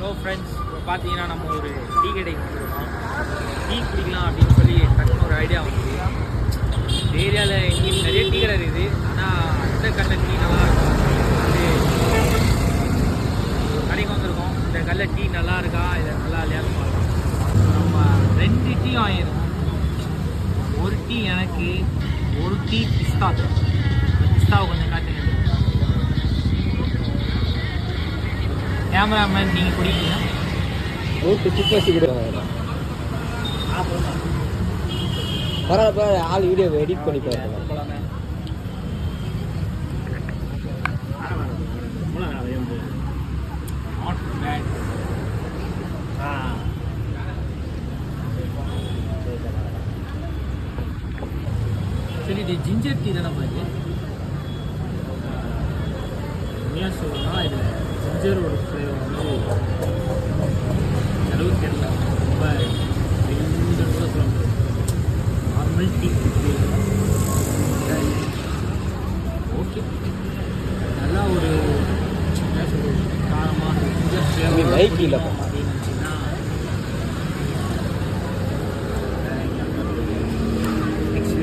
Hello friends, இப்போ பார்த்தீங்கன்னா நம்ம ஒரு டீ கடைக்கு வந்துருக்கோம். டீ குடிக்கலாம் அப்படின்னு சொல்லி டக்குன்னு ஒரு ஐடியா வந்து இந்த ஏரியாவில் எங்கேயும் நிறைய டீ கடை இருக்குது. ஆனால் இந்த கல்ல டீ நல்லாயிருக்கும் அது கடைக்கு வந்திருக்கோம். இந்த கல்ல டீ நல்லா இருக்கா இதை நல்லா இல்லையான்னு பார்க்கலாம். நம்ம 2 டீ வாங்கியிருக்கோம். ஒரு டீ எனக்கு, ஒரு டீ பிஸ்தா. பிஸ்தாவை கொஞ்சம் காட்டுங்க. கேமராமேன் நீங்கள் குடிக்கீங்க பரவாயில்ல, ஆள் வீடியோ எடிட் பண்ணி பாருங்க. சரி, இது ஜிஞ்சர் டீ தானே போயிட்டு உண்மையாக சொல்லணும்னா இது ஜிஞ்சரோட ஃப்ளேவர் வந்து அளவுக்கு தெரியல. ரொம்ப கூட சொல்ல முடியாது. நார்மல் டீ ஓகே, நல்லா ஒரு காரமாக ஜிஞ்சர் ஃப்ளேவர் லைக் இல்லை அப்படின்னுச்சுன்னா நெக்ஸ்ட்